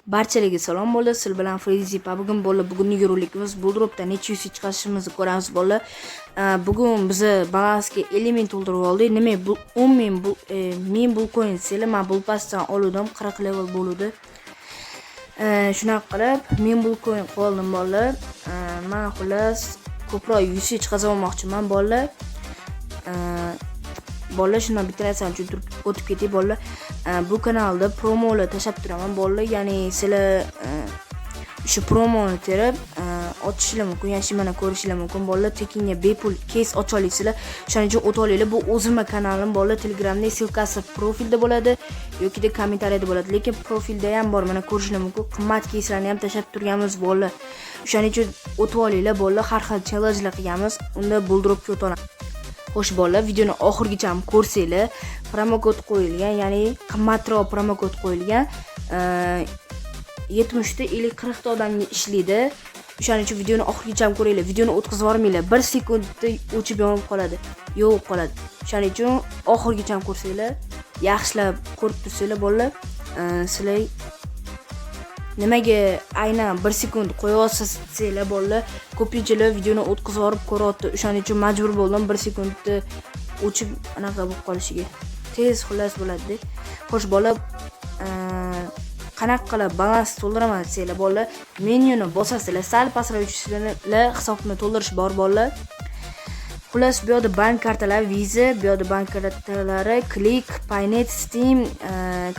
Barchalarga salom bolalar. Siz bilan Freezy Pa. Bugun bolalar, bugungi rolikimiz Buldropdan necha yuz chiqarishimizni ko'ramiz bolalar. Bugun biz balansga element to'ldirib oldik. Nima bu 10.000 bulcoin desanglar, men bu pasdan oldim, 40 level bo'ldi. Shunaqa qilib 1000 bulcoin qoldim bolalar. Men xullas ko'proq 100 chiqaza olmoqchiman bolalar. Bolalar shundan bitta narsani tushuntirib o'tib ketay bolalar. Bu kanalda promolar tashab turaman bolalar. Ya'ni sizlar shu promoni terib ochishlar mumkin, yaxshi mana ko'rishlar mumkin bolalar. Tekinga bepul case ocha olasizlar. Shuning uchun o'tib olinglar. Bu o'zimning kanalim bolalar. Telegramda silkasi profilda bo'ladi yoki kommentariyada bo'ladi. Lekin profilda ham bor, mana ko'rishlar mumkin. Qimmat caselarni ham tashab turganmiz bolalar. Shuning uchun o'tib olinglar bolalar. Har xil challengelar qilganmiz. Unda Buldropga o'tib olamiz. Xo'sh bolalar, videoni oxirigacha ham ko'rsanglar, promokod qo'yilgan, ya'ni qimmatroq promokod qo'yilgan. 70 ta 40 ta odamga ishlaydi. Shuning uchun videoni oxirigacha ham ko'ringlar. Videoni o'tkazib yormanglar. 1 sekundda o'chib yonib qoladi. Yo'q qoladi. Shuning uchun oxirigacha ham ko'rsanglar, yaxshilab ko'rib tursanglar bolalar, sizlar nimaga aynan 1 sekund qo'yasizlar bolalar, ko'pinchalar videoni o'tkazib yorib ko'ryapti. Shuning uchun majbur bo'ldim 1 sekundda o'chib anaqa bo'lib qolishiga. Tez xullas bo'ladi. Xo'sh bolalar, qanaqa qilib balans to'ldiraman desanglar bolalar, menyuni bosasizlar, sal pastroq tushsizlar, hisobni to'ldirish bor bolalar. Xullas bu yerda bank kartalari, Visa, bu yerda bank kartalari, Click, Paynet, Steam,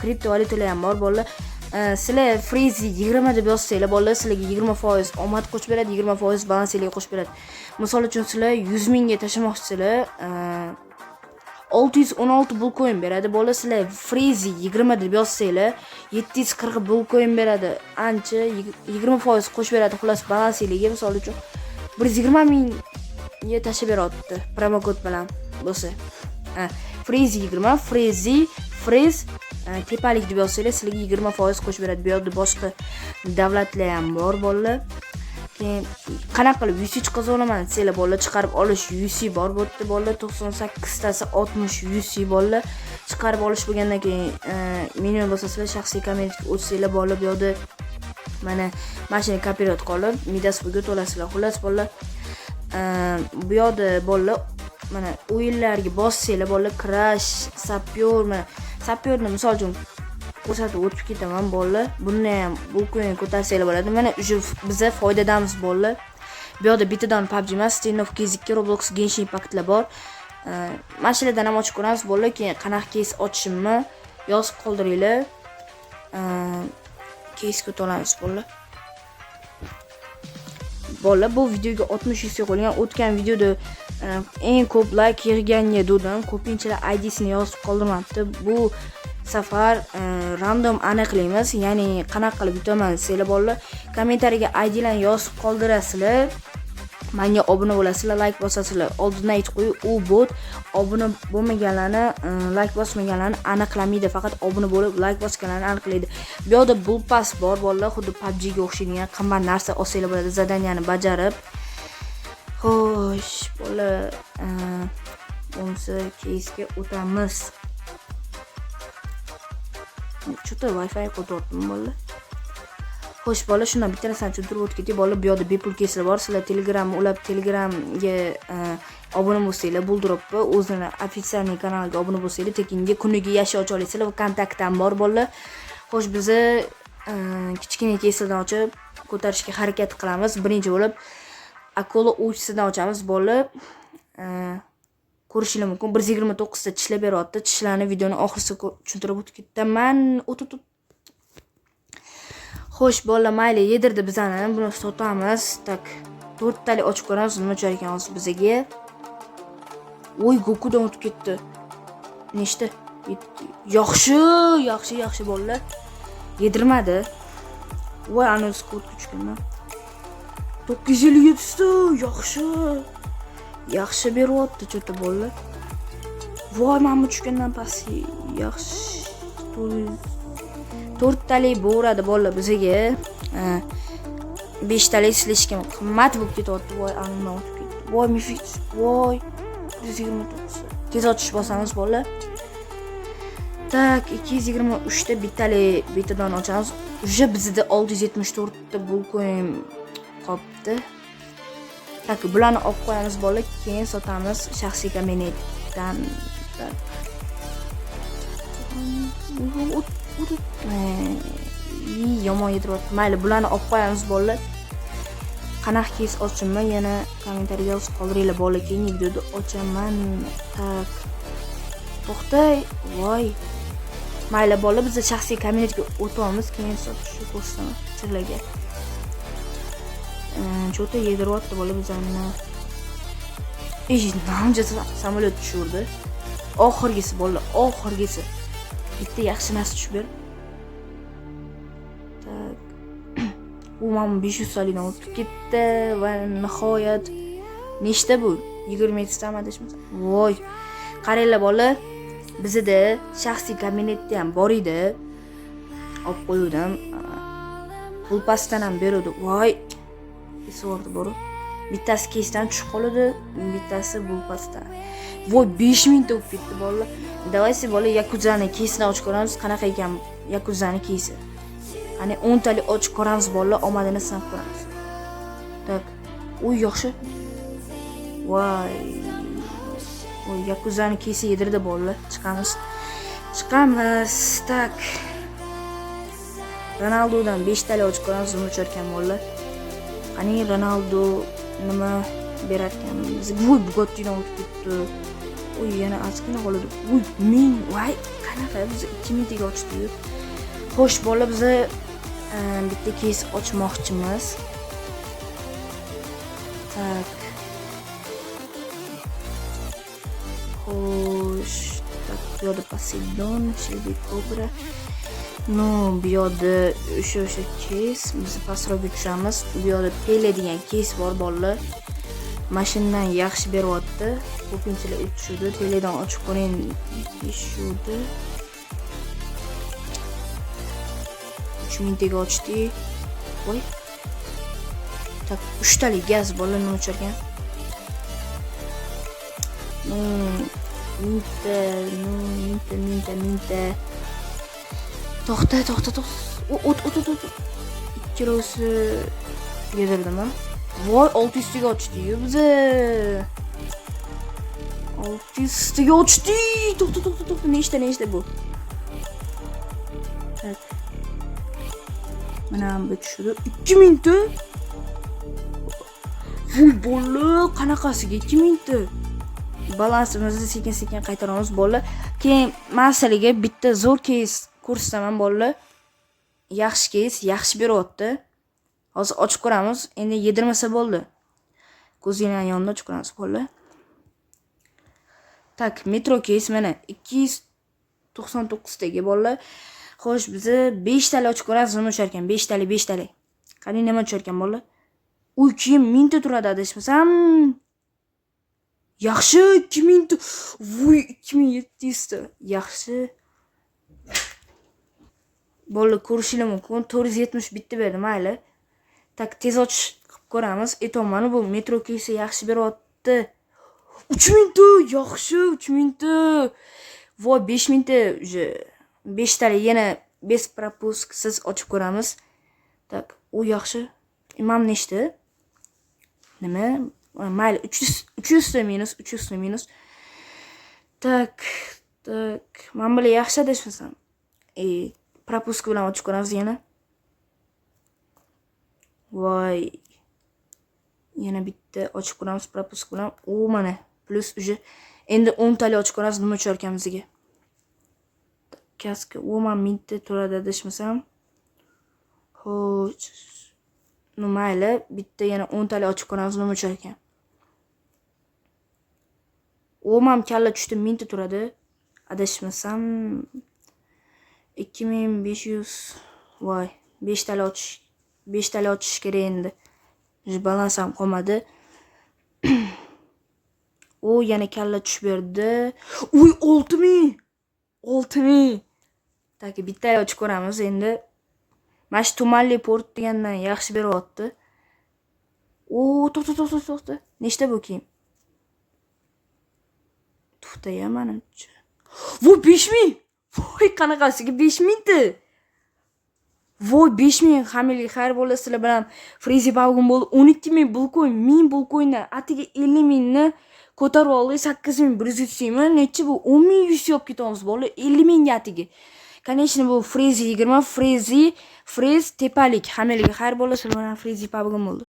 kriptovalyutalar ham bor bolalar. Sizlar Freezy 20 deb yozsanglar bolalar, sizlarga 20% omad qo'shib beradi, 20% balansingizga qo'shib beradi. Misol uchun sizlar 100 mingga tashamoqchisizlar, 616 bulcoin beradi bolalar. Sizlar Freezy 20 deb yozsanglar 740 bulcoin beradi. Ancha 20% qo'shib beradi xullas balansingizga. Misol uchun 120 mingga tashab beryapti promokod bilan bo'lsa. Freezy 20, Freezy Freeze tepalik deb yozsanglar sizlarga 20% qo'shib beradi. Bu yerda boshqa davlatlar ham bor bolalar. Keyin qanaqa qilib 100 chiqaza olaman desanglar bolalar, chiqarib olish 100 bor bu yerda bolalar. 98 tasi 60 100 bolalar. Chiqarib olish bo'lgandan keyin meni bosasizlar, shaxsiy kommentga o'tsanglar bolalar, bu yerda mana mashina kopirot qolib, midas pulga to'lasizlar. Xullas bolalar, bu yerda bolalar mana o'yinlarga bossanglar bolalar, Crash, Sapyor, mana Sapyorni misol uchun ko'rsatib o'tib ketaman bolalar. Buni ham bulcoin ko'tarsanglar bo'ladi. Mana shu bizga foydadamiz bolalar. Bu yerda bittadan PUBG emas, Stand of Case 2, Roblox, Genshin Impactlar bor. Mashinadan ham ochib ko'ramiz bolalar. Keyin qanaqa case ochishimni yozib qoldiringlar. Case ko'taramiz bolalar. Bolalar, bu videoga 60 yuz qo'yilgan. O'tgan videoda eng ko'p like yig'ganga dedim. Ko'pinchalar ID'sini yozib qoldirmabdi. Bu safar random aniqlaymiz. Ya'ni qanaqa qilib yutaman desanglar bolalar, kommentariyaga ID'larni yozib qoldirasizlar. Menga obuna bo'lasizlar, like bosasizlar. Oldindan aytib qo'y, u bot obuna bo'lmaganlarni, like bosmaganlarni aniqlamaydi, faqat obuna bo'lib like bosganlarni aniqlaydi. Bu yerda bull pass bor bolalar, xuddi PUBG ga o'xshagan qimmat narsa olsanglar bo'ladi, zadaniyani bajarib. Xo'sh, bolalar, bo'lsa case'ga o'tamiz. Cho'ta Wi-Fi qo'ydim bolalar. Xo'sh bolalar, shundan bitta narsani tushuntirib o'tib ketay bolalar. Bu yerda bepul case'lar bor. Sizlar Telegramni ulab, Telegramga obuna bo'lsanglar, Buldropga o'zini ofitsial kanaliga obuna bo'lsanglar, tekinga kuniga yashay ocha olasizlar va kontakt ham bor bolalar. Xo'sh, biz kichkina case'lardan ochib ko'tarishga harakat qilamiz. Birinchi bo'lib Akolo o'chisidan ochamiz bolalar. Ko'rishinglar mumkin. 129 ta tishlab beryapti. Tishlarni videoni oxirida tushuntirib o'tib ketaman. Xo'sh bolalar, mayli, yedirdi bizani. Buni sotamiz. Tak 4 tali ochib ko'ramiz. Nima uchun ekan hozir bizga? Voy, Gokudan o'tib ketdi. Nechta? Yaxshi bolalar. Yedirmadi. Voy, ana skort kuchganman. 957 ta. Yaxshi beryapti cho'ta bolalar. Voy, mana tushgandan past yaxshi. 4 talik bo'radi bolalar bizga. 5 talik silishga qimmat bo'lib ketyapti. Voy, anima o'tib ketdi. Voy, mifik. Voy, 129. Tez ochish bosamiz bolalar. Tak 223 ta bittalik betadan ochamiz. Уже bizda 674 ta bulcoin qolibdi. Tak bularni olib qo'yamiz bolalar, keyin sotamiz shaxsiy kabinetdan. Yomon yetiryapti. Mayli, bularni olib qo'yamiz bolalar. Qanaqa keys ochimmi? Yana kommentariyga yozib qoldiringlar bolalar. Keyingi videoda ochaman. Tak. To'xtay. Voy. Mayli bolalar, biz shaxsiy kabinetga o'tamiz, keyin sotishni ko'rsataman sizlarga. Cho'ta yediryapti bolalar bizani. Namja samolyot tushirdi. Oxirgisi bolalar, oxirgisi. Bitta yaxshi narsa tushib ber. Tak. Bu mana 500 so'mdan o'tib ketdi va nihoyat nechta bu? 22 ta adashmasam. Voy. Qaranglar bolalar, bizda shaxsiy kabinetda ham bor edi. Olib qo'ydim. Pulpasdan ham beradi. Voy. Esordi bor. Bittasi keysdan tushib qoladi, bittasi pulpasdan. Voy 5000 ta o'tib ketdi bolalar. Davaysi bolalar Yakuzani keysini ochib ko'ramiz, qanaqa ekan Yakuzani keysi. Qani 10 talik ochib ko'ramiz bolalar, omadini sinab ko'ramiz. Tak. Uy yaxshi. Voy. Voy Yakuzani keysi yedirdi bolalar. Chiqamiz. Tak. Ronaldodan 5 talik ochib ko'ramiz, uni o'chirgan bolalar. Qani Ronaldo nima berarkan? Voy Bugattidan o'tib ketdi. Uy yana ozgina qoladi. Uy men voy qanaqa biz 2000 taga ochdik. Xo'sh bolalar, biz bitta keys ochmoqchimiz. Tak. Xo'sh, tak bu yoqda Poseidon, Shelby Cobra. No, bu yoqda o'sha keys, biz pastroqqa tushamiz. Bu yoqda Pele degan keys bor bolalar. Mashinadan yaxshi beryapti. Ko'pinchalar o'tishdi. Peledan ochib ko'ring deyishdi. 3000 taga ochdik. Voy. Tak 3 talik gaz bolalar nima o'chirgan? Minta. To'xta. O't. Ikkirosi yedirdimi? Voy 600 taga ochdik biz. 600 taga ochdik. To'xta. Nechta bu? Tak. Mana bu tushdi. 2000 ta. Voy bolalar, qanaqasiga 2000 ta? Balansimizni sekin qaytaramiz bolalar. Keyin masalaga bitta zo'r keys ko'rsataman bolalar. Yaxshi keys, yaxshi beryapti. Hozir ochib ko'ramiz. Endi yedirmasa bo'ldi. Ko'zingizning yonida ochib ko'ramiz bolalar. Tak, metro keys mana 299 taga bolalar. Xo'sh, biz 5 talik ochib ko'ramiz, nima o'charkan? 5 talik. Qani nima o'charkan bolalar? Uy keyin 1000 ta turadi adashmasam. Yaxshi 2000 ta. Voy 2700 ta. Yaxshi. Bolalar ko'rishinglar mumkin. 470 bitta berdi, mayli. Tak tez ochish qilib ko'ramiz. Mana bu metro keysi yaxshi beryapti. 3000 ta, yaxshi 3000 ta. Voy 5000 ta, 5 talik yana bez propusksiz ochib ko'ramiz. Tak, u yaxshi. Imam nechta? Nima? Mayli 300 ta minus. Tak. Men bilan yaxshi adashmasam. Propusk bilan ochib ko'ramiz yana. Voy. Yana bitta ochib ko'ramiz propusk bilan. U mana plus uje. Endi 10 talik ochib ko'ramiz, nima o'charkanimizga. Kaska u men 1000 ta turadi adashmasam. Xo'sh. Mayli, bitta yana 10 talik ochib ko'ramiz, nima o'charkan. U ham kalla tushdi, 1000 ta turadi. Adashmasam 2500. Voy, 5 talik ochish kerak endi. Balans ham qolmadi. U yana kalla tushib berdi. Uy 6000. Tak, bitta ochib ko'ramiz endi. Mana shu tumanli port degandan yaxshi beryapti. To'xta. Nechta bu kiyim? To'xta-ya, menimcha. Bu 5000. voy qanaqasiga 5000 ta. Voy 5000 hammaga xayr bo'lsa sizlar bilan Freezy pavgum bo'ldi. 12000 bulcoin, 1000 bulcoindan atiga 50000 ni ko'tarib oldik. 8130 mi? Necha bu? 10000 yuz yopib ketamiz bolalar. 50000 ga atiga. Конечно, bu Freezy 20, Freezy, Freeze tepalik. Hammaga xayr bo'lsa sizlar bilan Freezy pavgum bo'ldi.